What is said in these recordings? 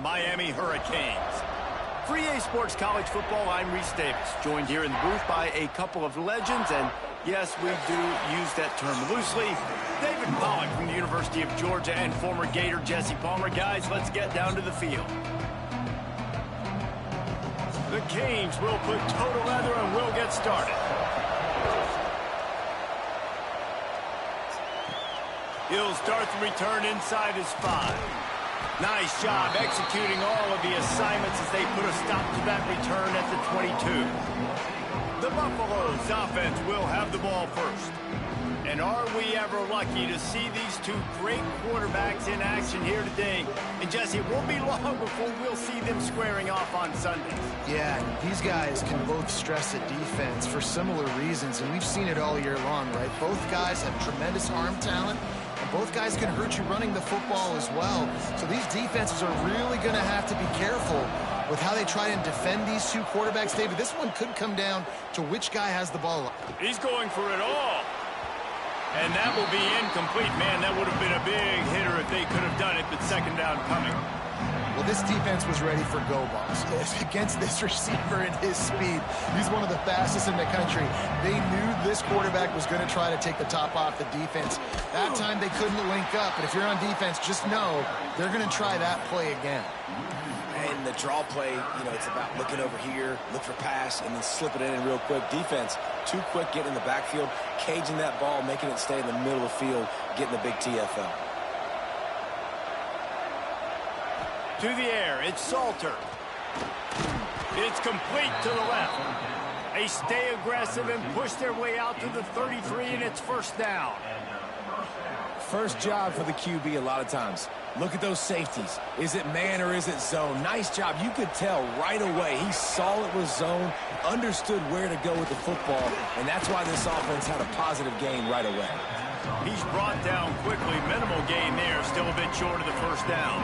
Miami Hurricanes. For EA Sports College Football, I'm Reese Davis, joined here in the booth by a couple of legends, and yes, we do use that term loosely. David Pollack from the University of Georgia and former Gator Jesse Palmer. Guys, let's get down to the field. The Canes will put total leather and we'll get started. He'll start the return inside his 5. Nice job executing all of the assignments as they put a stop to that return at the 22. The Buffaloes offense will have the ball first. And are we ever lucky to see these two great quarterbacks in action here today? And Jesse, it won't be long before we'll see them squaring off on Sundays. Yeah, these guys can both stress the defense for similar reasons, and we've seen it all year long, right? Both guys have tremendous arm talent, and both guys can hurt you running the football as well. So these defenses are really going to have to be careful with how they try and defend these two quarterbacks. David, this one could come down to which guy has the ball. He's going for it all. And that will be incomplete. Man, that would have been a big hitter if they could have done it, but second down coming. Well, this defense was ready for go balls against this receiver and his speed. He's one of the fastest in the country. They knew this quarterback was going to try to take the top off the defense. That time they couldn't link up, but if you're on defense, just know they're going to try that play again. And the draw play, it's about looking over here, look for pass, and then slip it in real quick. Defense, too quick getting in the backfield, caging that ball, making it stay in the middle of the field, getting the big TFL. To the air, it's Salter. It's complete to the left. They stay aggressive and push their way out to the 33, and it's first down. First job for the QB a lot of times. Look at those safeties. Is it man or is it zone? Nice job. You could tell right away. He saw it was zone, understood where to go with the football, and that's why this offense had a positive gain right away. He's brought down quickly. Minimal gain there. Still a bit short of the first down.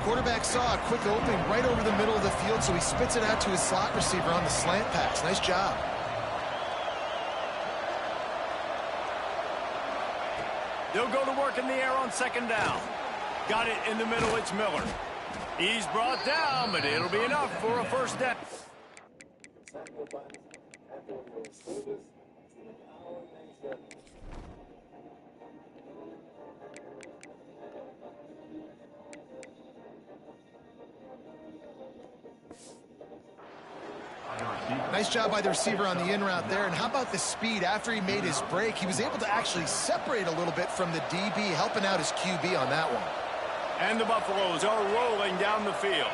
Quarterback saw a quick opening right over the middle of the field, so he spits it out to his slot receiver on the slant pass. Nice job. They'll go to work in the air on second down. Got it in the middle, it's Miller. He's brought down, but it'll be enough for a first down. Nice job by the receiver on the in route there. And how about the speed? After he made his break, he was able to actually separate a little bit from the DB, helping out his QB on that one. And the Buffaloes are rolling down the field.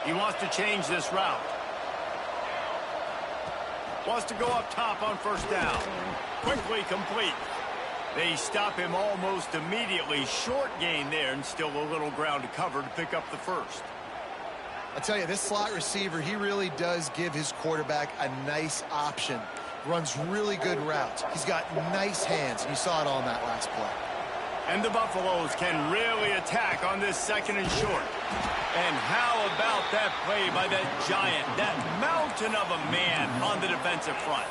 He wants to change this route. Wants to go up top on first down. Quickly complete. They stop him almost immediately. Short gain there, and still a little ground to cover to pick up the first. I tell you, this slot receiver, he really does give his quarterback a nice option. Runs really good routes. He's got nice hands, and you saw it all in that last play. And the Buffaloes can really attack on this second and short. And how about that play by that giant, that mountain of a man on the defensive front?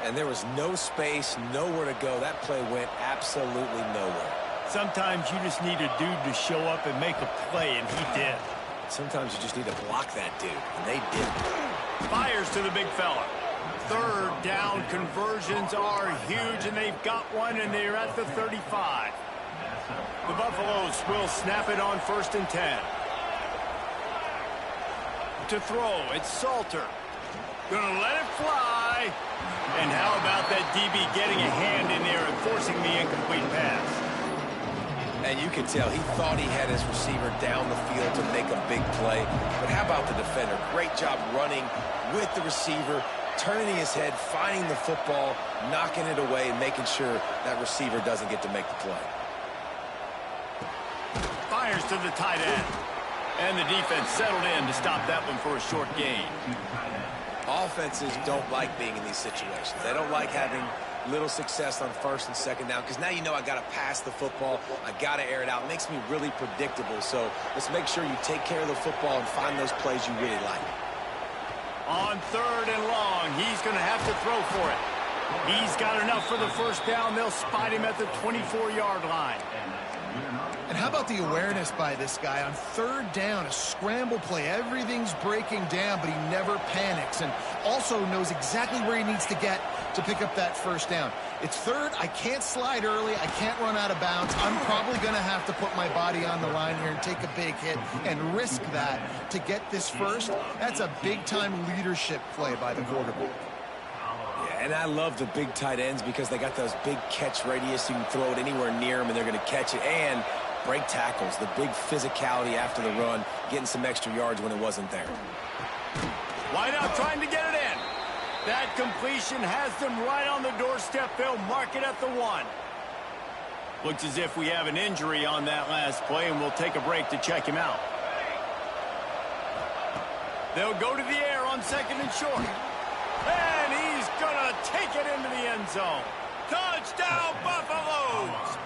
And there was no space, nowhere to go. That play went absolutely nowhere. Sometimes you just need a dude to show up and make a play, and he did. Sometimes you just need to block that dude, and they did. Fires to the big fella. Third down conversions are huge, and they've got one, and they're at the 35. The Buffaloes will snap it on 1st and 10. To throw, it's Salter. Gonna let it fly. And how about that DB getting a hand in there and forcing the incomplete pass? And you can tell he thought he had his receiver down the field to make a big play. But how about the defender? Great job running with the receiver, turning his head, finding the football, knocking it away, and making sure that receiver doesn't get to make the play. Fires to the tight end. And the defense settled in to stop that one for a short gain. Offenses don't like being in these situations. They don't like having little success on 1st and 2nd down, because now you know I got to pass the football, I got to air it out. It makes me really predictable. So let's make sure you take care of the football and find those plays you really like. On 3rd and long, he's going to have to throw for it. He's got enough for the first down. They'll spot him at the 24-yard line. And how about the awareness by this guy on third down, a scramble play. Everything's breaking down, but he never panics and also knows exactly where he needs to get to pick up that first down. It's third. I can't slide early. I can't run out of bounds. I'm probably going to have to put my body on the line here and take a big hit and risk that to get this first. That's a big-time leadership play by the quarterback. Yeah, and I love the big tight ends because they got those big catch radius. You can throw it anywhere near them, and they're going to catch it. And break tackles, the big physicality after the run, getting some extra yards when it wasn't there. Wide out trying to get it in. That completion has them right on the doorstep. They'll mark it at the 1. Looks as if we have an injury on that last play, and we'll take a break to check him out. They'll go to the air on 2nd and short. And he's going to take it into the end zone. Touchdown, Buffaloes!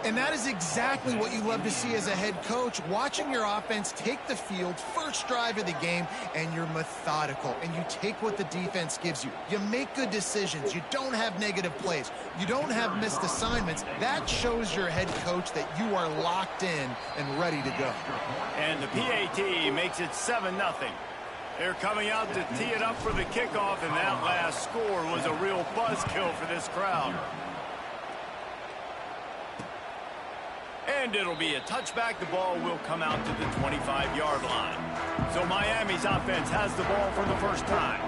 And that is exactly what you love to see as a head coach, watching your offense take the field, first drive of the game, and you're methodical, and you take what the defense gives you. You make good decisions. You don't have negative plays. You don't have missed assignments. That shows your head coach that you are locked in and ready to go. And the PAT makes it 7-0. They're coming out to tee it up for the kickoff, and that last score was a real buzzkill for this crowd. And it'll be a touchback. The ball will come out to the 25-yard line. So Miami's offense has the ball for the first time.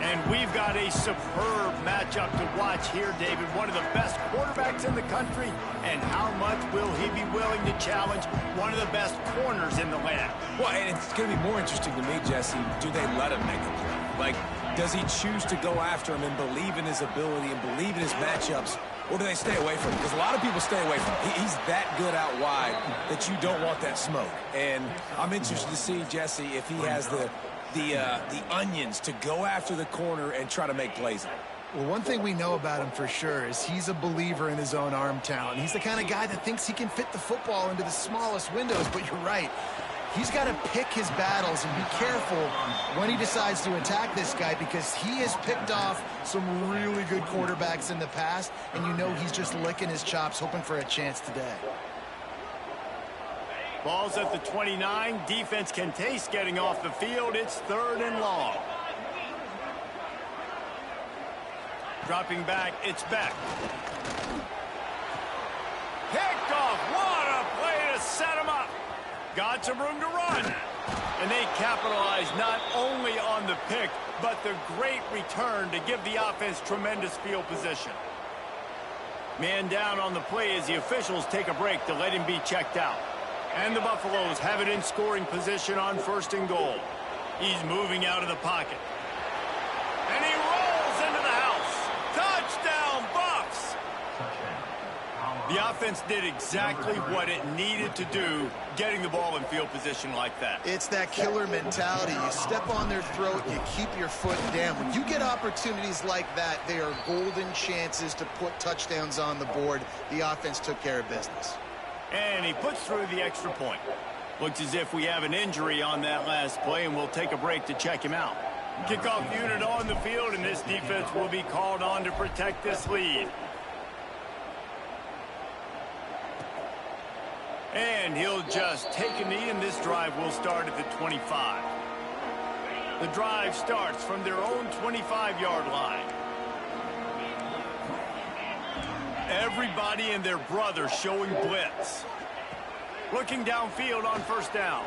And we've got a superb matchup to watch here, David. One of the best quarterbacks in the country. And how much will he be willing to challenge one of the best corners in the land? Well, and it's going to be more interesting to me, Jesse, do they let him make a play? Like, does he choose to go after him and believe in his ability and believe in his matchups? Or do they stay away from him? Because a lot of people stay away from him. He's that good out wide that you don't want that smoke. And I'm interested to see, Jesse, if he has the onions to go after the corner and try to make plays on it. Well, one thing we know about him for sure is he's a believer in his own arm talent. He's the kind of guy that thinks he can fit the football into the smallest windows, but you're right. He's got to pick his battles and be careful when he decides to attack this guy, because he has picked off some really good quarterbacks in the past, and you know he's just licking his chops, hoping for a chance today. Ball's at the 29. Defense can taste getting off the field. It's 3rd and long. Dropping back, it's Beck. Picked off. What a play to set him up. Got some room to run. And they capitalize not only on the pick, but the great return to give the offense tremendous field position. Man down on the play as the officials take a break to let him be checked out. And the Buffaloes have it in scoring position on 1st and goal. He's moving out of the pocket. And he rolls into the house. Touchdown, Buffs! The offense did exactly what it needed to do, getting the ball in field position like that. It's that killer mentality. You step on their throat, you keep your foot down. When you get opportunities like that, they are golden chances to put touchdowns on the board. The offense took care of business. And he puts through the extra point. Looks as if we have an injury on that last play, and we'll take a break to check him out. Kickoff unit on the field, and this defense will be called on to protect this lead. And he'll just take a knee, and this drive will start at the 25. The drive starts from their own 25-yard line. Everybody and their brother showing blitz. Looking downfield on 1st down.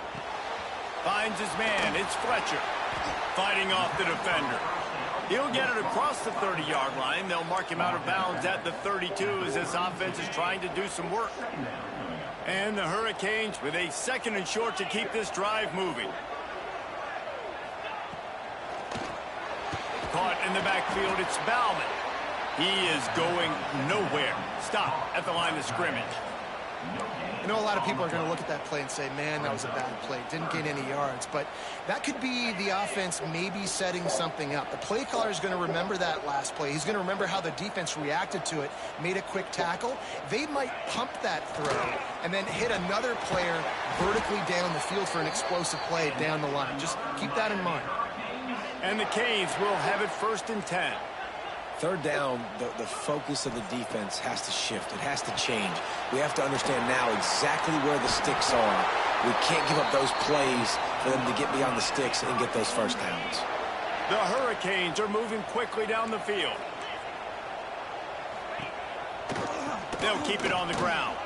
Finds his man. It's Fletcher. Fighting off the defender. He'll get it across the 30-yard line. They'll mark him out of bounds at the 32 as this offense is trying to do some work. And the Hurricanes with a 2nd and short to keep this drive moving. Caught in the backfield, it's Bauman. He is going nowhere. Stop at the line of scrimmage. You know, a lot of people are going to look at that play and say, man, that was a bad play. Didn't gain any yards. But that could be the offense maybe setting something up. The play caller is going to remember that last play. He's going to remember how the defense reacted to it, made a quick tackle. They might pump that throw and then hit another player vertically down the field for an explosive play down the line. Just keep that in mind. And the Canes will have it 1st and 10. Third down, the focus of the defense has to shift. It has to change. We have to understand now exactly where the sticks are. We can't give up those plays for them to get beyond the sticks and get those first downs. The Hurricanes are moving quickly down the field. They'll keep it on the ground.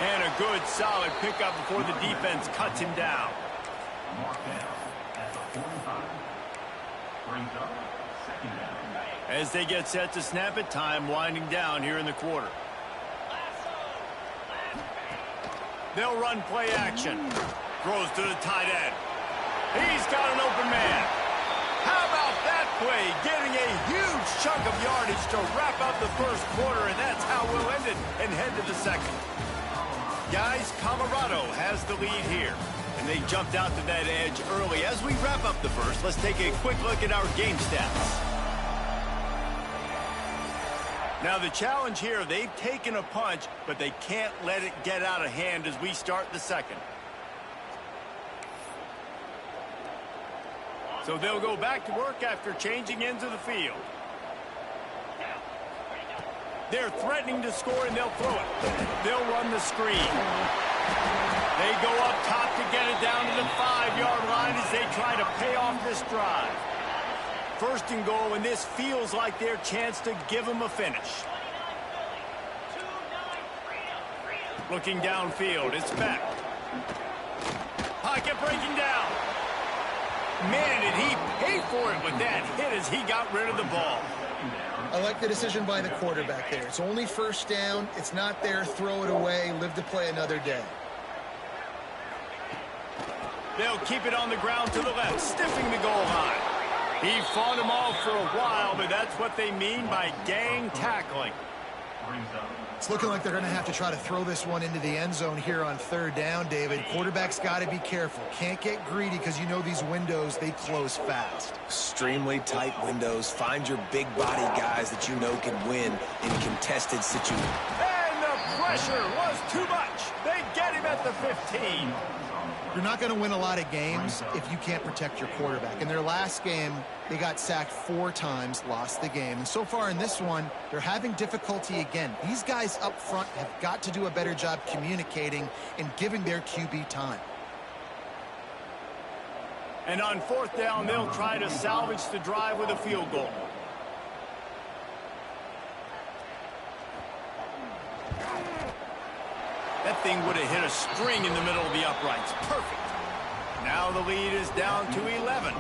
And a good, solid pickup before the defense cuts him down. As they get set to snap it, time winding down here in the quarter. They'll run play action. Throws to the tight end. He's got an open man. How about that play? Getting a huge chunk of yardage to wrap up the first quarter, and that's how we'll end it and head to the second. Guys, Colorado has the lead here, and they jumped out to that edge early. As we wrap up the first, let's take a quick look at our game stats. Now the challenge here, they've taken a punch, but they can't let it get out of hand as we start the second. So they'll go back to work after changing into the field. They're threatening to score, and they'll throw it. They'll run the screen. They go up top to get it down to the 5-yard line as they try to pay off this drive. First and goal, and this feels like their chance to give them a finish. Looking downfield, it's back. Pocket breaking down. Man, did he pay for it with that hit as he got rid of the ball. I like the decision by the quarterback there. It's only first down. It's not there. Throw it away. Live to play another day. They'll keep it on the ground to the left, stiffing the goal line. He fought him off for a while, but that's what they mean by gang tackling. It's looking like they're going to have to try to throw this one into the end zone here on third down, David. Quarterback's got to be careful. Can't get greedy because you know these windows, they close fast. Extremely tight windows. Find your big body guys that you know can win in contested situations. And the pressure was too much. They get him at the 15. You're not going to win a lot of games if you can't protect your quarterback. In their last game, they got sacked 4 times, lost the game. And so far in this one, they're having difficulty again. These guys up front have got to do a better job communicating and giving their QB time. And on fourth down, they'll try to salvage the drive with a field goal. That thing would have hit a string in the middle of the uprights. Perfect. Now the lead is down to 11.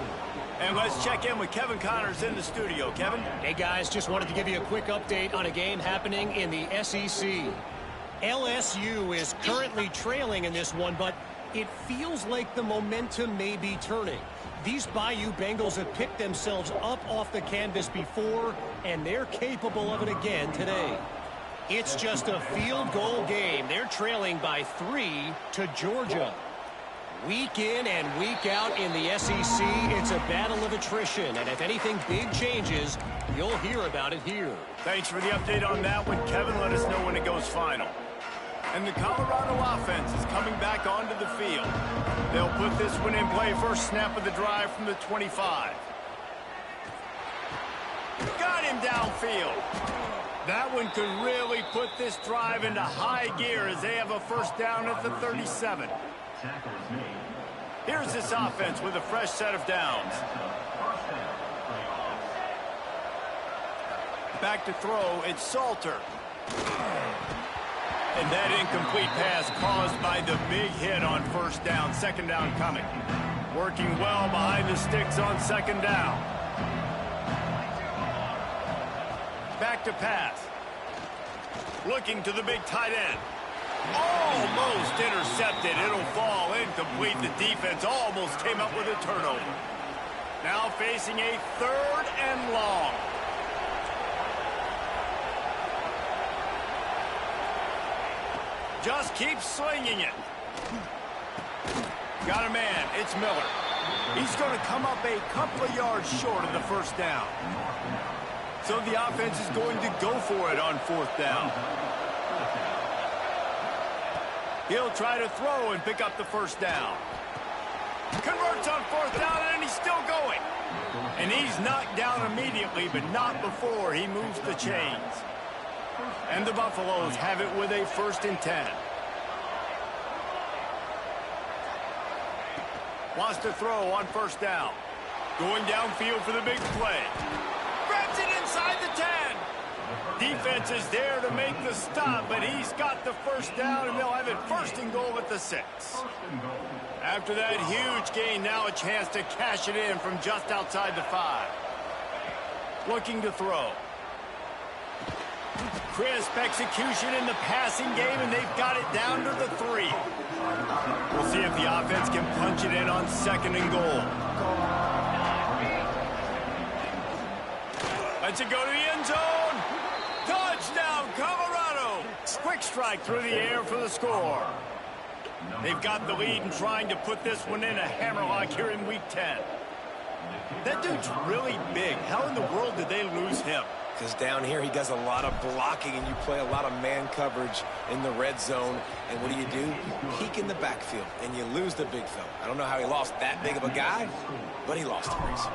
And let's check in with Kevin Connors in the studio. Kevin? Hey, guys, just wanted to give you a quick update on a game happening in the SEC. LSU is currently trailing in this one, but it feels like the momentum may be turning. These Bayou Bengals have picked themselves up off the canvas before, and they're capable of it again today. It's just a field goal game. They're trailing by 3 to Georgia. Week in and week out in the SEC, it's a battle of attrition. And if anything big changes, you'll hear about it here. Thanks for the update on that one, Kevin. Let us know when it goes final. And the Colorado offense is coming back onto the field. They'll put this one in play. First snap of the drive from the 25. Got him downfield. That one could really put this drive into high gear as they have a first down at the 37. Here's this offense with a fresh set of downs. Back to throw, it's Salter. And that incomplete pass caused by the big hit on first down. Second down coming. Working well behind the sticks on second down. Back to pass. Looking to the big tight end. Almost intercepted. It'll fall incomplete. The defense almost came up with a turnover. Now facing a third and long. Just keep slinging it. Got a man. It's Miller. He's going to come up a couple of yards short of the first down. So the offense is going to go for it on fourth down. He'll try to throw and pick up the first down. Converts on 4th down, and he's still going. And he's knocked down immediately, but not before he moves the chains. And the Buffaloes have it with a 1st and 10. Wants to throw on 1st down. Going downfield for the big play. Grabs it inside the 10. Defense is there to make the stop, but he's got the 1st down, and they'll have it 1st and goal at the 6. After that huge gain, now a chance to cash it in from just outside the 5. Looking to throw. Crisp execution in the passing game, and they've got it down to the 3. We'll see if the offense can punch it in on 2nd and goal. Lets it go to the end zone. Touchdown, Colorado. Quick strike through the air for the score. They've got the lead and trying to put this one in a hammerlock here in Week 10. That dude's really big. How in the world did they lose him? Because down here he does a lot of blocking, and you play a lot of man coverage in the red zone. And what do? Peek in the backfield, and you lose the big fella. I don't know how he lost that big of a guy, but he lost a race.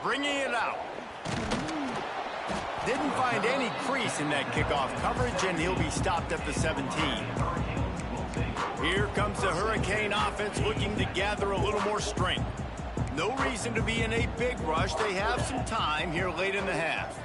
Bringing it out. Didn't find any crease in that kickoff coverage, and he'll be stopped at the 17. Here comes the Hurricane offense looking to gather a little more strength. No reason to be in a big rush. They have some time here late in the half.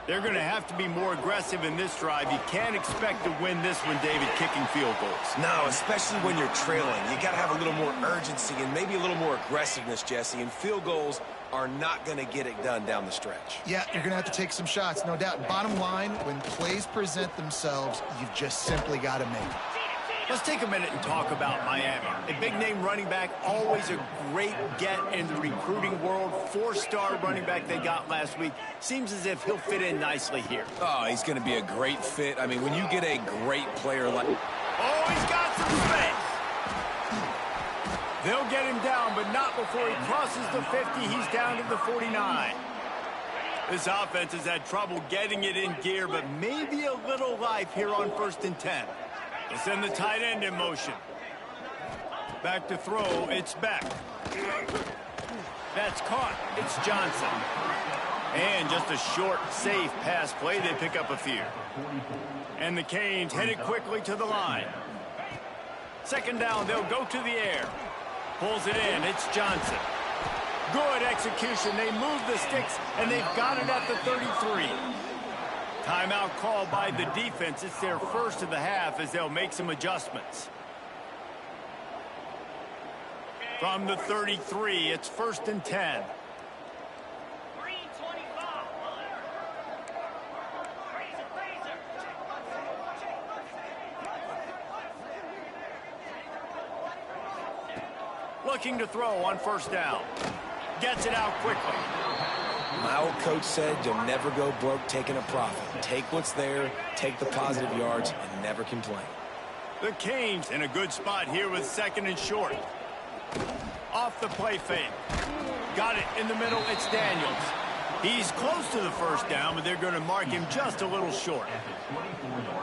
They're going to have to be more aggressive in this drive. You can't expect to win this one, David, kicking field goals. No, especially when you're trailing. You got to have a little more urgency and maybe a little more aggressiveness, Jesse. And field goals are not going to get it done down the stretch. Yeah, you're going to have to take some shots, no doubt. Bottom line, when plays present themselves, you've just simply got to make it. Let's take a minute and talk about Miami. A big-name running back, always a great get in the recruiting world. 4-star running back they got last week. Seems as if he'll fit in nicely here. Oh, he's going to be a great fit. I mean, when you get a great player like... Oh, he's got some space. They'll get him down, but not before he crosses the 50. He's down to the 49. This offense has had trouble getting it in gear, but maybe a little life here on 1st and 10. They'll send the tight end in motion. Back to throw, it's Beck. That's caught, it's Johnson. And just a short, safe pass play, they pick up a few. And the Canes headed quickly to the line. 2nd down, they'll go to the air. Pulls it in, it's Johnson. Good execution, they move the sticks, and they've got it at the 33. Timeout called by the defense. It's their first of the half as they'll make some adjustments. From the 33, it's 1st and 10. Looking to throw on 1st down. Gets it out quickly. My old coach said you'll never go broke taking a profit. Take what's there, take the positive yards, and never complain. The Canes in a good spot here with 2nd and short. Off the play fake. Got it in the middle, it's Daniels. He's close to the 1st down, but they're going to mark him just a little short.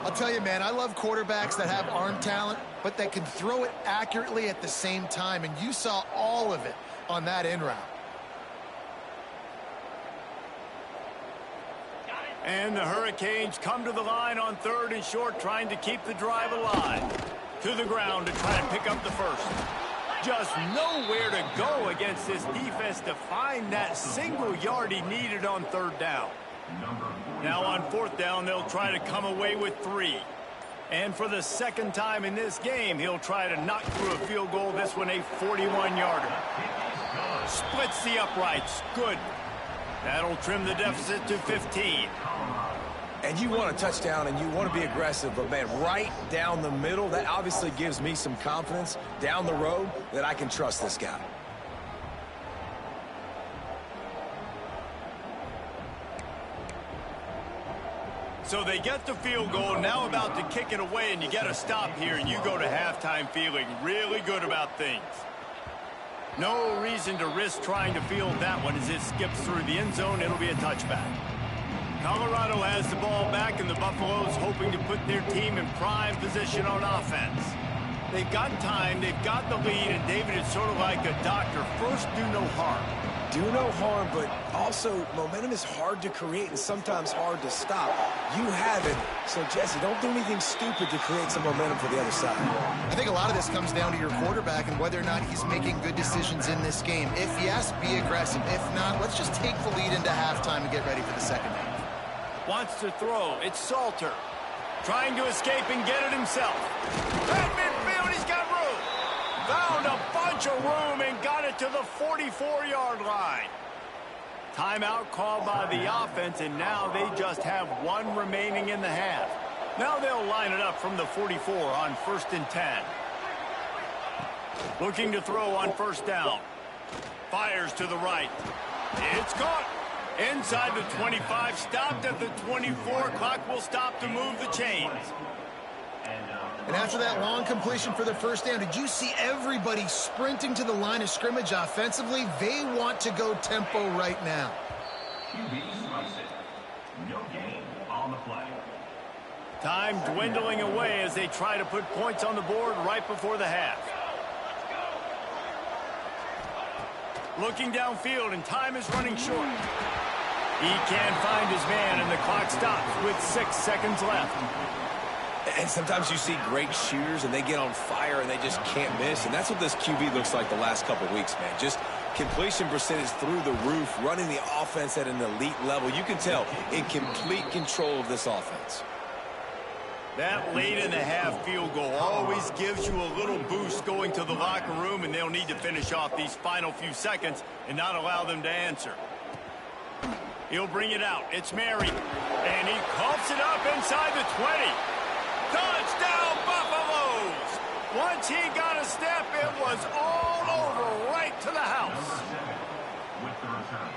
I'll tell you, man, I love quarterbacks that have arm talent, but that can throw it accurately at the same time, and you saw all of it on that in route. And the Hurricanes come to the line on 3rd and short, trying to keep the drive alive. To the ground to try to pick up the 1st. Just nowhere to go against this defense to find that single yard he needed on 3rd down. Now on 4th down, they'll try to come away with 3. And for the 2nd time in this game, he'll try to knock through a field goal, this one a 41-yarder. Splits the uprights. Good. That'll trim the deficit to 15. And you want a touchdown and you want to be aggressive, but man, right down the middle, that obviously gives me some confidence down the road that I can trust this guy. So they get the field goal, now about to kick it away, and you get a stop here, and you go to halftime feeling really good about things. No reason to risk trying to field that one as it skips through the end zone. It'll be a touchback. Colorado has the ball back, and the Buffaloes hoping to put their team in prime position on offense. They've got time, they've got the lead, and David is sort of like a doctor. First, do no harm. Do no harm, but also momentum is hard to create and sometimes hard to stop. You have it, so Jesse, don't do anything stupid to create some momentum for the other side. I think a lot of this comes down to your quarterback and whether or not he's making good decisions in this game. If yes, be aggressive. If not, let's just take the lead into halftime and get ready for the second half. Wants to throw. It's Salter. Trying to escape and get it himself. At midfield, he's got room. Found a bunch of room and got it to the 44-yard line. Timeout called by the offense, and now they just have one remaining in the half. Now they'll line it up from the 44 on 1st and 10. Looking to throw on 1st down. Fires to the right. It's caught. Inside the 25, stopped at the 24. Clock will stop to move the chains. And after that long completion for the first down, did you see everybody sprinting to the line of scrimmage offensively? They want to go tempo right now. No gain on the play. Time dwindling away as they try to put points on the board right before the half. Looking downfield, and time is running short. He can't find his man, and the clock stops with 6 seconds left. And sometimes you see great shooters, and they get on fire, and they just can't miss. And that's what this QB looks like the last couple weeks, man. Just completion percentage through the roof, running the offense at an elite level. You can tell in complete control of this offense. That late-in-the-half field goal always gives you a little boost going to the locker room, and they'll need to finish off these final few seconds and not allow them to answer. He'll bring it out. It's Mary. And he coughs it up inside the 20. Touchdown, Buffaloes! Once he got a step, it was all over right to the house. With the return.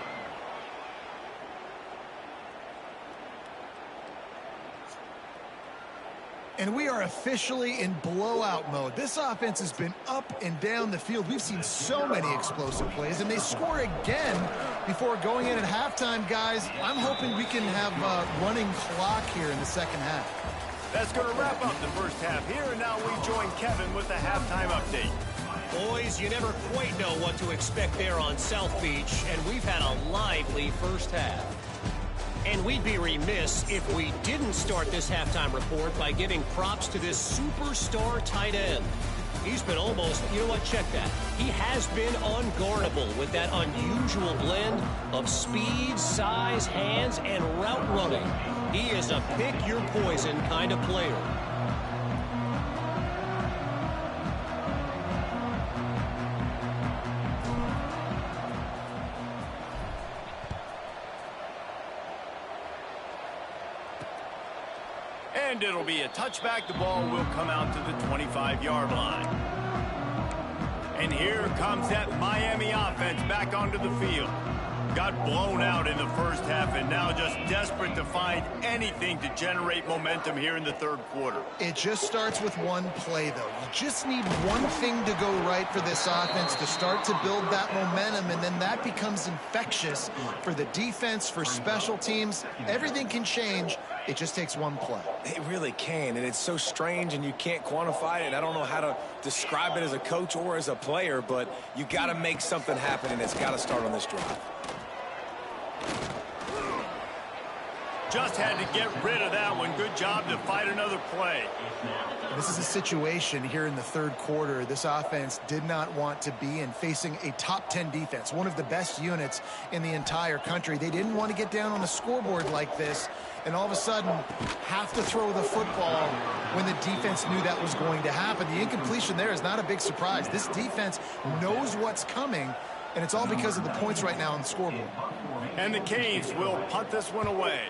And we are officially in blowout mode. This offense has been up and down the field. We've seen so many explosive plays, and they score again before going in at halftime, guys. I'm hoping we can have a running clock here in the second half. That's going to wrap up the first half here, and now we join Kevin with the halftime update. Boys, you never quite know what to expect there on South Beach, and we've had a lively first half. And we'd be remiss if we didn't start this halftime report by giving props to this superstar tight end. He's been almost, you know what, check that. He has been unguardable with that unusual blend of speed, size, hands, and route running. He is a pick-your-poison kind of player. And it'll be a touchback. The ball will come out to the 25-yard line. And here comes that Miami offense back onto the field. Got blown out in the first half and now just desperate to find anything to generate momentum here in the third quarter. It just starts with one play, though. You just need one thing to go right for this offense to start to build that momentum, and then that becomes infectious for the defense, for special teams. Everything can change. It just takes one play. It really can, and it's so strange, and you can't quantify it. I don't know how to describe it as a coach or as a player, but you got to make something happen, and it's got to start on this drive. Just had to get rid of that one. Good job to fight another play. This is a situation here in the third quarter this offense did not want to be in, facing a top 10 defense, one of the best units in the entire country. They didn't want to get down on the scoreboard like this and all of a sudden have to throw the football when the defense knew that was going to happen. The incompletion there is not a big surprise. This defense knows what's coming, and it's all because of the points right now on the scoreboard. And the Canes will punt this one away.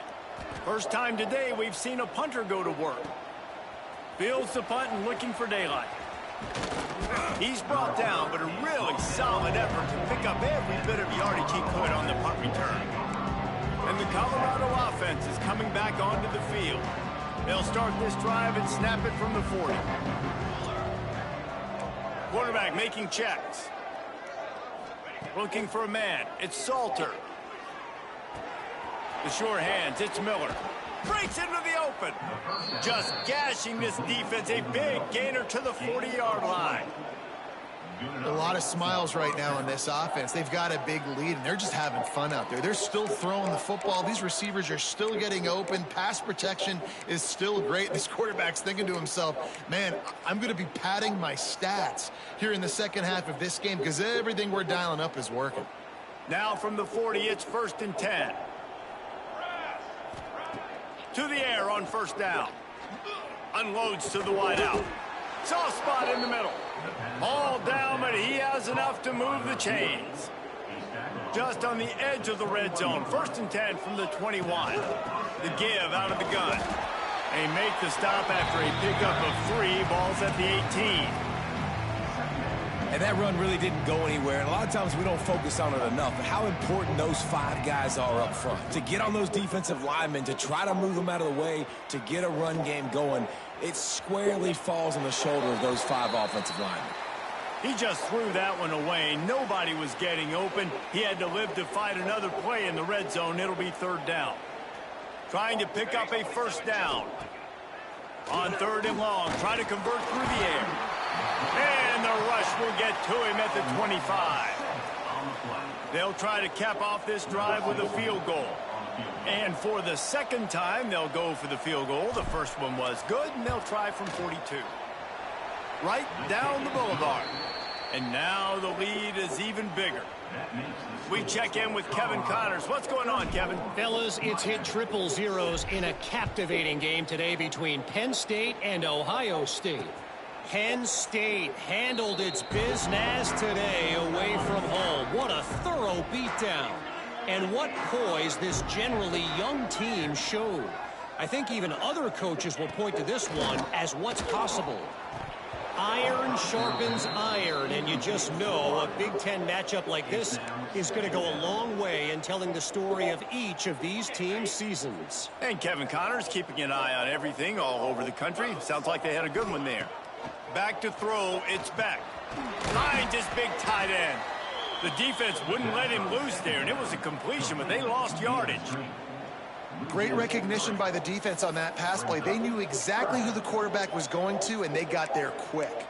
First time today we've seen a punter go to work. Fields the punt and looking for daylight. He's brought down, but a really solid effort to pick up every bit of yardage he could on the punt return. And the Colorado offense is coming back onto the field. They'll start this drive and snap it from the 40. Quarterback making checks. Looking for a man. It's Salter. The sure hands, it's Miller. Breaks into the open. Just gashing this defense. A big gainer to the 40-yard line. A lot of smiles right now in this offense. They've got a big lead, and they're just having fun out there. They're still throwing the football. These receivers are still getting open. Pass protection is still great. This quarterback's thinking to himself, man, I'm going to be padding my stats here in the second half of this game because everything we're dialing up is working. Now from the 40, it's 1st and 10. To the air on 1st down. Unloads to the wideout. Soft spot in the middle. All down, but he has enough to move the chains. Just on the edge of the red zone. 1st and 10 from the 21. The give out of the gun. They make the stop after a pickup of 3. Balls at the 18. And that run really didn't go anywhere. And a lot of times we don't focus on it enough. But how important those 5 guys are up front. To get on those defensive linemen, to try to move them out of the way, to get a run game going, it squarely falls on the shoulder of those 5 offensive linemen. He just threw that one away. Nobody was getting open. He had to live to fight another play in the red zone. It'll be 3rd down. Trying to pick up a 1st down. On 3rd and long, trying to convert through the air. And the rush will get to him at the 25. They'll try to cap off this drive with a field goal. And for the 2nd time, they'll go for the field goal. The first one was good, and they'll try from 42. Right down the boulevard. And now the lead is even bigger. We check in with Kevin Connors. What's going on, Kevin? Fellas, it's hit triple zeros in a captivating game today between Penn State and Ohio State. Penn State handled its business today away from home. What a thorough beatdown. And what poise this generally young team showed. I think even other coaches will point to this one as what's possible. Iron sharpens iron, and you just know a Big Ten matchup like this is going to go a long way in telling the story of each of these teams' seasons. And Kevin Connors keeping an eye on everything all over the country. Sounds like they had a good one there. Back to throw, it's Beck. Finds his big tight end. The defense wouldn't let him loose there, and it was a completion, but they lost yardage. Great recognition by the defense on that pass play. They knew exactly who the quarterback was going to, and they got there quick.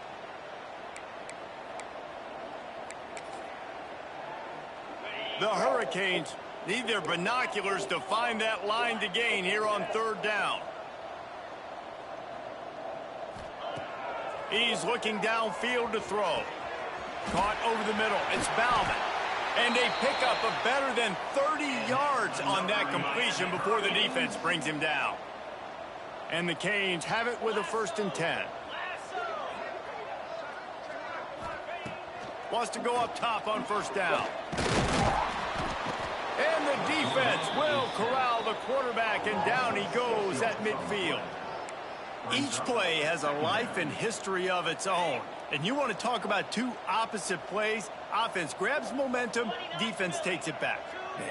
The Hurricanes need their binoculars to find that line to gain here on 3rd down. He's looking downfield to throw. Caught over the middle. It's Bauman. And a pickup of better than 30 yards on that completion before the defense brings him down. And the Canes have it with a 1st and 10. Wants to go up top on 1st down. And the defense will corral the quarterback, and down he goes at midfield. Each play has a life and history of its own. And you want to talk about 2 opposite plays. Offense grabs momentum, defense takes it back.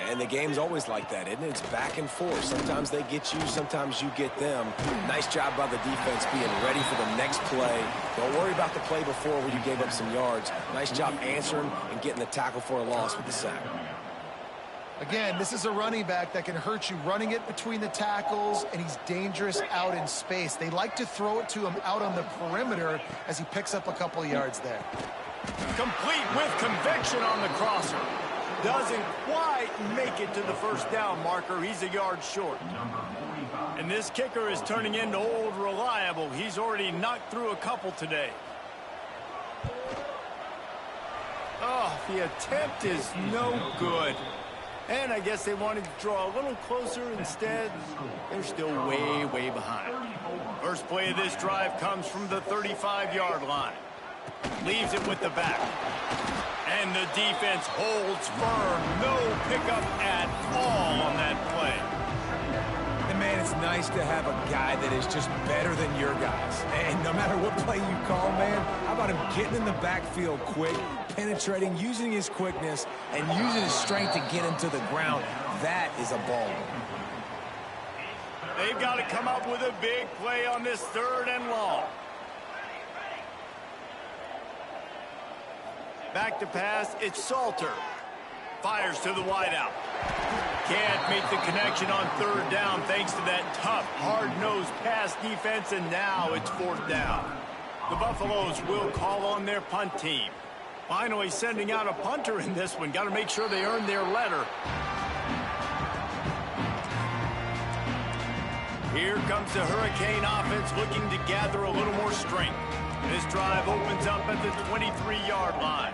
And the game's always like that, isn't it? It's back and forth. Sometimes they get you, sometimes you get them. Nice job by the defense being ready for the next play. Don't worry about the play before where you gave up some yards. Nice job answering and getting the tackle for a loss with the sack. Again, this is a running back that can hurt you running it between the tackles, and he's dangerous out in space. They like to throw it to him out on the perimeter as he picks up a couple yards there. Complete with conviction on the crosser. Doesn't quite make it to the 1st down marker. He's a yard short. And this kicker is turning into old reliable. He's already knocked through a couple today. Oh, the attempt is no good. And I guess they wanted to draw a little closer. Instead, they're still way, way behind. First play of this drive comes from the 35-yard line. Leaves it with the back. And the defense holds firm. No pickup at all on that play. And man, it's nice to have a guy that is just better than your guys. And no matter what play you call, man, how about him getting in the backfield quick, penetrating, using his quickness, and using his strength to get him to the ground. That is a ball. They've got to come up with a big play on this 3rd and long. Back to pass, it's Salter. Fires to the wideout. Can't make the connection on third down thanks to that tough, hard-nosed pass defense, and now it's fourth down. The Buffaloes will call on their punt team. Finally sending out a punter in this one. Got to make sure they earn their letter. Here comes the Hurricane offense looking to gather a little more strength. This drive opens up at the 23-yard line.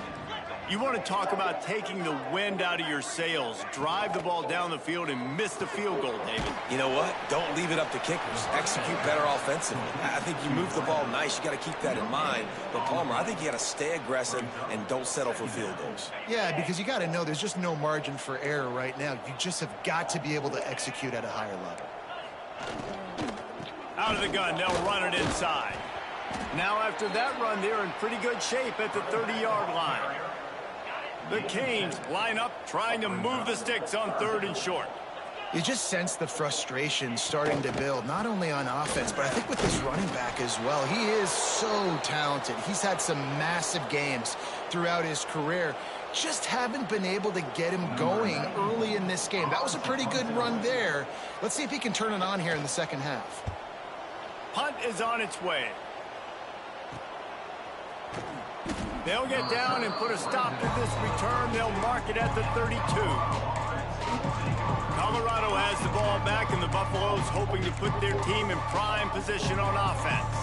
You want to talk about taking the wind out of your sails. Drive the ball down the field and miss the field goal, David. You know what? Don't leave it up to kickers. Execute better offensively. I think you move the ball nice. You got to keep that in mind. But, Palmer, I think you got to stay aggressive and don't settle for field goals. Yeah, because you got to know there's just no margin for error right now. You just have got to be able to execute at a higher level. Out of the gun, they'll run it inside. Now after that run, they're in pretty good shape at the 30-yard line. The Canes line up, trying to move the sticks on third and short. You just sense the frustration starting to build, not only on offense, but I think with this running back as well. He is so talented. He's had some massive games throughout his career. Just haven't been able to get him going early in this game. That was a pretty good run there. Let's see if he can turn it on here in the second half. Punt is on its way. They'll get down and put a stop to this return. They'll mark it at the 32. Colorado has the ball back, and the Buffaloes hoping to put their team in prime position on offense.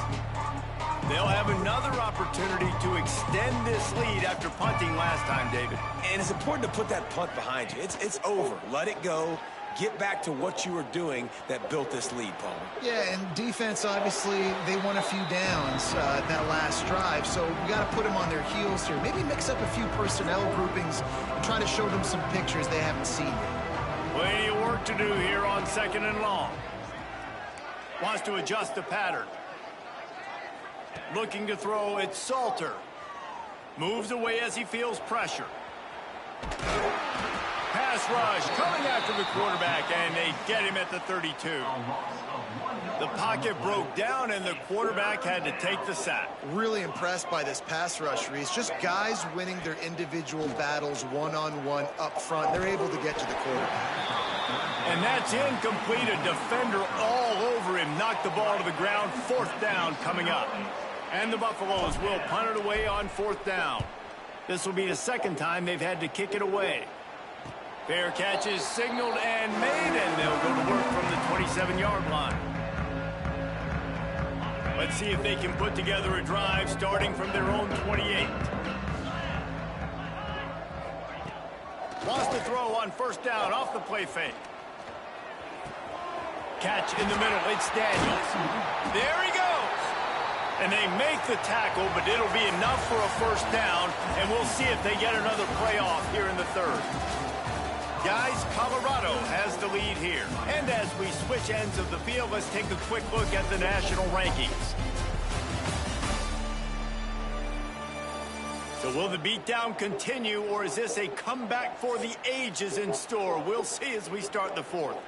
They'll have another opportunity to extend this lead after punting last time, David. And it's important to put that punt behind you. It's over. Let it go. Get back to what you were doing that built this lead, Palmer. Yeah, and defense, obviously, they won a few downs that last drive, so we got to put them on their heels here. Maybe mix up a few personnel groupings and try to show them some pictures they haven't seen yet. Plenty of work to do here on second and long. Wants to adjust the pattern. Looking to throw, it's Salter. Moves away as he feels pressure. Pass rush coming after the quarterback, and they get him at the 32. The pocket broke down, and the quarterback had to take the sack. Really impressed by this pass rush, Reese. Just guys winning their individual battles one-on-one up front. They're able to get to the quarterback. And that's incomplete. A defender all over him. Knocked the ball to the ground. Fourth down coming up. And the Buffaloes will punt it away on fourth down. This will be the second time they've had to kick it away. Fair catch is signaled and made, and they'll go to work from the 27-yard line. Let's see if they can put together a drive starting from their own 28. Wants to throw on first down off the play fake. Catch in the middle, it's Daniels. There he goes. And they make the tackle, but it'll be enough for a first down, and we'll see if they get another play off here in the third. Guys, Colorado has the lead here. And as we switch ends of the field, let's take a quick look at the national rankings. So will the beatdown continue, or is this a comeback for the ages in store? We'll see as we start the fourth.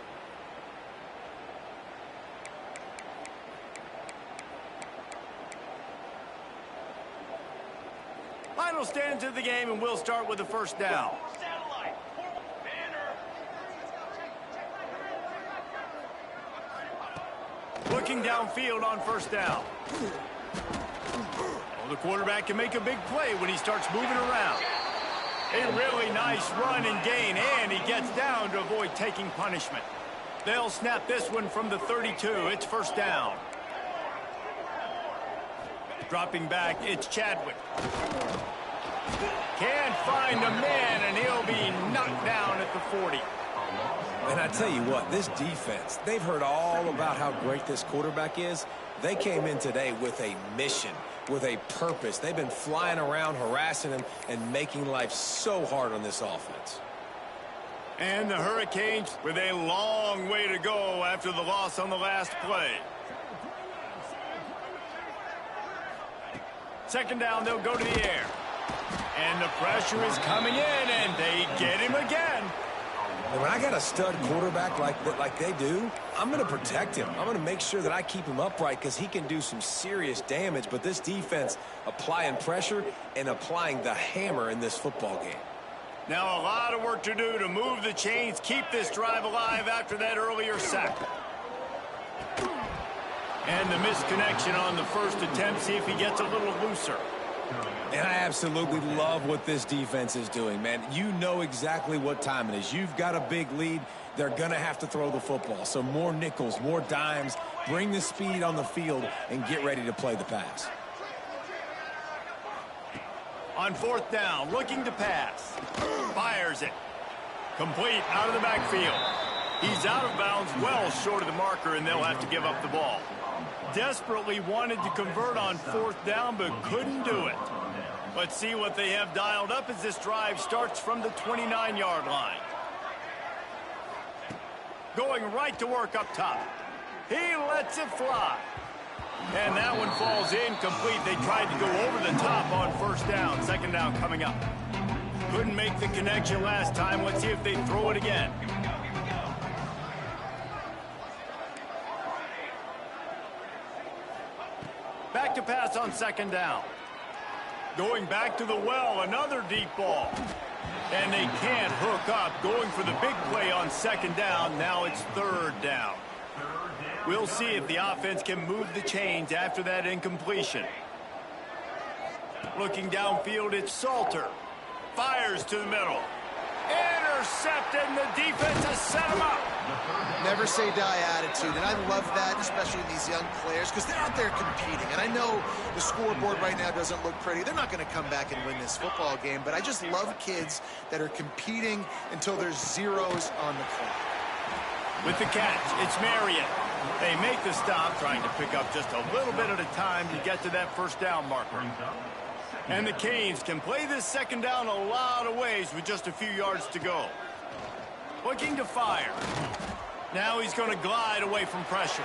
Final stands of the game, and we'll start with the first down. Looking downfield on first down. Well, the quarterback can make a big play when he starts moving around. A really nice run and gain, and he gets down to avoid taking punishment. They'll snap this one from the 32. It's first down. Dropping back, it's Chadwick. Can't find a man, and he'll be knocked down at the 40. And I tell you what, this defense, they've heard all about how great this quarterback is. They came in today with a mission, with a purpose. They've been flying around, harassing him, and making life so hard on this offense. And the Hurricanes with a long way to go after the loss on the last play. Second down, they'll go to the air. And the pressure is coming in, and they get him again. And when I got a stud quarterback like they do, I'm going to protect him. I'm going to make sure that I keep him upright because he can do some serious damage. But this defense applying pressure and applying the hammer in this football game. Now a lot of work to do to move the chains, keep this drive alive after that earlier sack. And the misconnection on the first attempt. See if he gets a little looser. And I absolutely love what this defense is doing, man. You know exactly what time it is. You've got a big lead. They're going to have to throw the football. So more nickels, more dimes. Bring the speed on the field and get ready to play the pass. On fourth down, looking to pass. Fires it. Complete out of the backfield. He's out of bounds, well short of the marker, and they'll have to give up the ball. Desperately wanted to convert on fourth down, but couldn't do it. Let's see what they have dialed up as this drive starts from the 29-yard line. Going right to work up top. He lets it fly. And that one falls incomplete. They tried to go over the top on first down. Second down coming up. Couldn't make the connection last time. Let's see if they throw it again. Back to pass on second down. Going back to the well, another deep ball. And they can't hook up. Going for the big play on second down. Now it's third down. We'll see if the offense can move the chains after that incompletion. Looking downfield, it's Salter. Fires to the middle. Intercepted, and the defense has set him up. Never say die attitude, and I love that, especially in these young players, because they're out there competing. And I know the scoreboard right now doesn't look pretty. They're not going to come back and win this football game, but I just love kids that are competing until there's zeros on the clock. With the catch, it's Marriott. They make the stop, trying to pick up just a little bit at a time to get to that first down marker. And the Canes can play this second down a lot of ways with just a few yards to go. Looking to fire. Now he's going to glide away from pressure.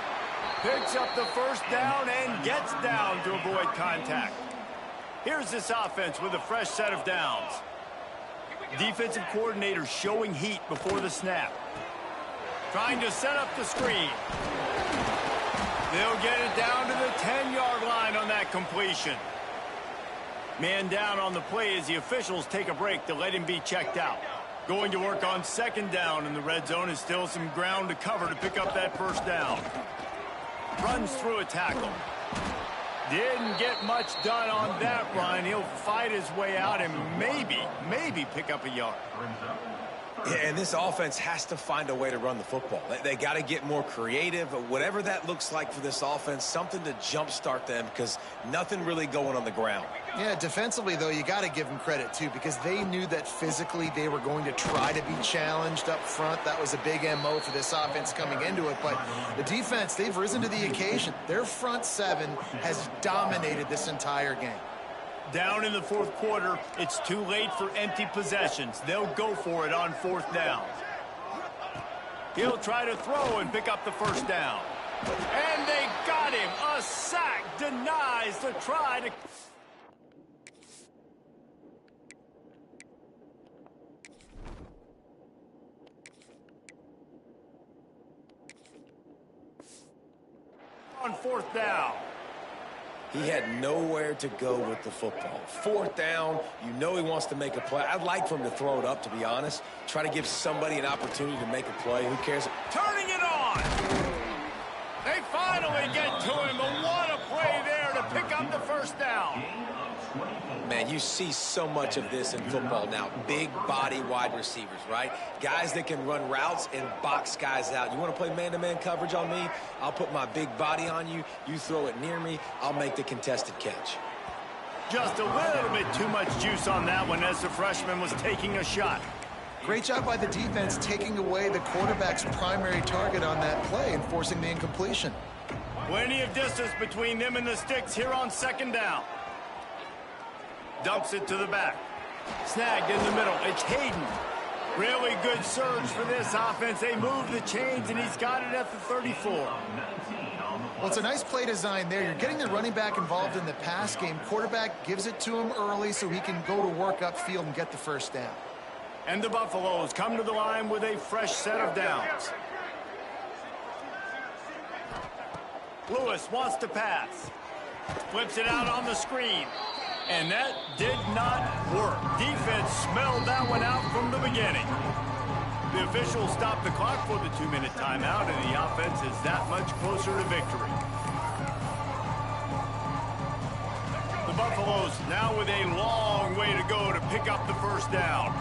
Picks up the first down and gets down to avoid contact. Here's this offense with a fresh set of downs. Defensive coordinator showing heat before the snap. Trying to set up the screen. They'll get it down to the 10-yard line on that completion. Man down on the play as the officials take a break to let him be checked out. Going to work on second down in the red zone is still some ground to cover to pick up that first down. Runs through a tackle. Didn't get much done on that run. He'll fight his way out and maybe pick up a yard. Yeah, and this offense has to find a way to run the football. They got to get more creative. Whatever that looks like for this offense, something to jumpstart them because nothing really going on the ground. Yeah, defensively, though, you got to give them credit, too, because they knew that physically they were going to try to be challenged up front. That was a big MO for this offense coming into it. But the defense, they've risen to the occasion. Their front seven has dominated this entire game. Down in the fourth quarter, it's too late for empty possessions. They'll go for it on fourth down. He'll try to throw and pick up the first down. And they got him. A sack denies the try to... on fourth down. He had nowhere to go with the football. Fourth down, you know he wants to make a play. I'd like for him to throw it up, to be honest. Try to give somebody an opportunity to make a play. Who cares? Turning it on. They finally get to him, but what a play there to pick up the first down. Man, you see so much of this in football now. Big body wide receivers, right? Guys that can run routes and box guys out. You want to play man-to-man coverage on me? I'll put my big body on you. You throw it near me, I'll make the contested catch. Just a little bit too much juice on that one as the freshman was taking a shot. Great job by the defense taking away the quarterback's primary target on that play and forcing the incompletion. Plenty of distance between them and the sticks here on second down. Dumps it to the back. Snagged in the middle. It's Hayden. Really good surge for this offense. They move the chains, and he's got it at the 34. Well, it's a nice play design there. You're getting the running back involved in the pass game. Quarterback gives it to him early so he can go to work upfield and get the first down. And the Buffaloes come to the line with a fresh set of downs. Lewis wants to pass. Flips it out on the screen. And that did not work. Defense smelled that one out from the beginning. The officials stopped the clock for the 2-minute timeout, and the offense is that much closer to victory. The Buffaloes now with a long way to go to pick up the first down.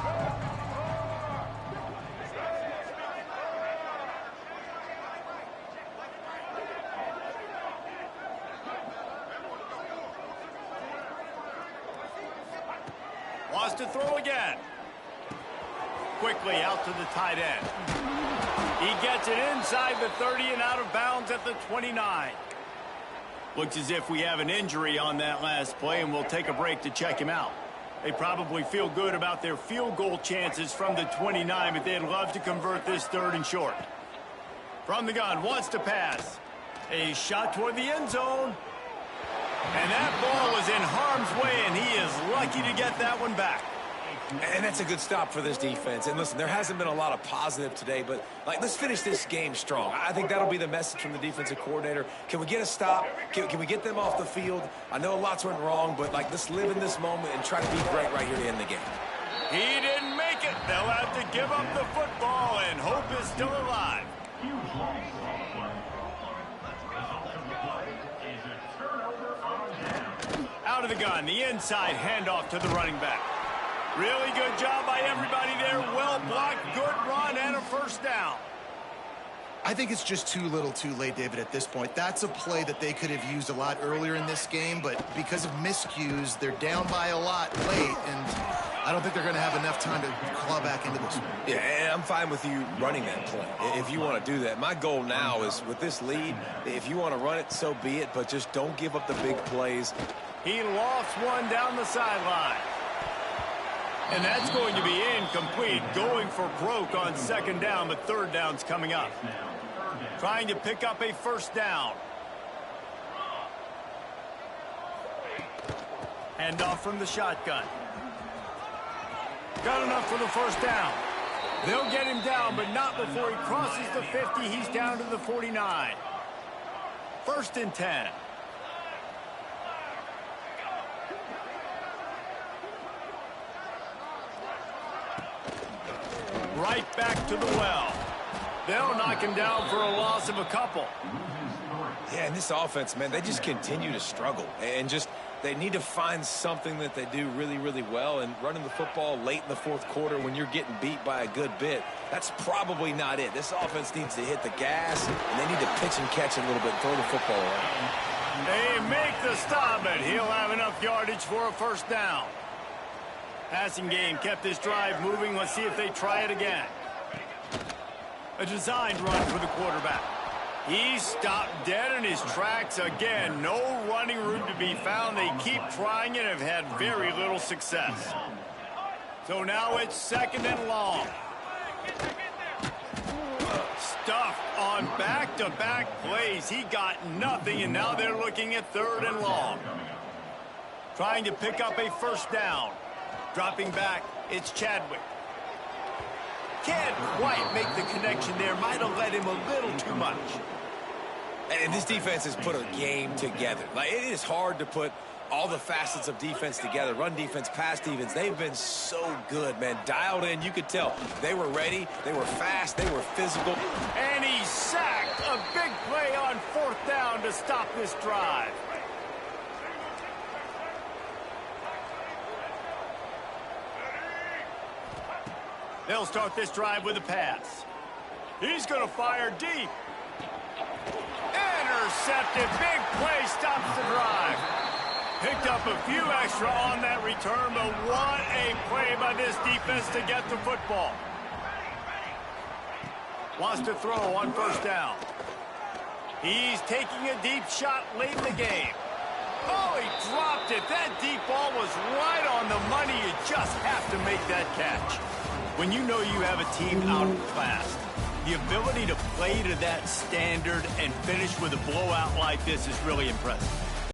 Wants to throw again. Quickly out to the tight end. He gets it inside the 30 and out of bounds at the 29. Looks as if we have an injury on that last play, and we'll take a break to check him out. They probably feel good about their field goal chances from the 29, but they'd love to convert this 3rd and short. From the gun, wants to pass. A shot toward the end zone. And that ball was in harm's way, and he is lucky to get that one back. And that's a good stop for this defense. And listen, there hasn't been a lot of positive today, but let's finish this game strong. I think that'll be the message from the defensive coordinator. Can we get a stop? Can we get them off the field? I know lots went wrong, but let's live in this moment and try to be great right here to end the game. He didn't make it. They'll have to give up the football, and hope is still alive. Huge loss. Result of the play is a turnover on down. Out of the gun, the inside handoff to the running back. Really good job by everybody there. Well blocked, good run, and a first down. I think it's just too little too late, David, at this point. That's a play that they could have used a lot earlier in this game, but because of miscues, they're down by a lot late, and I don't think they're going to have enough time to claw back into this. Yeah, and I'm fine with you running that play if you want to do that. My goal now is with this lead, if you want to run it, so be it, but just don't give up the big plays. He lost one down the sideline. And that's going to be incomplete, going for broke on 2nd down, but 3rd down's coming up. Trying to pick up a first down. Handoff from the shotgun. Got enough for the first down. They'll get him down, but not before he crosses the 50. He's down to the 49. 1st and 10. Right back to the well. They'll knock him down for a loss of a couple. Yeah, and this offense, man, they just continue to struggle. And they need to find something that they do really, really well. And running the football late in the 4th quarter when you're getting beat by a good bit, that's probably not it. This offense needs to hit the gas, and they need to pitch and catch a little bit and throw the football around. They make the stop, but he'll have enough yardage for a first down. Passing game kept this drive moving. Let's see if they try it again. A designed run for the quarterback. He stopped dead in his tracks again. No running room to be found. They keep trying and have had very little success. So now it's 2nd and long. Stuffed on back-to-back plays. He got nothing, and now they're looking at 3rd and long. Trying to pick up a first down. Dropping back, it's Chadwick. Can't quite make the connection there. Might have let him a little too much. And this defense has put a game together. It is hard to put all the facets of defense together. Run defense, pass defense. They've been so good, man. Dialed in. You could tell they were ready. They were fast. They were physical. And he sacked. A big play on 4th down to stop this drive. They'll start this drive with a pass. He's going to fire deep. Intercepted. Big play stops the drive. Picked up a few extra on that return, but what a play by this defense to get the football. Wants to throw on 1st down. He's taking a deep shot late in the game. Oh, he dropped it. That deep ball was right on the money. You just have to make that catch. When you know you have a team outclassed, the ability to play to that standard and finish with a blowout like this is really impressive.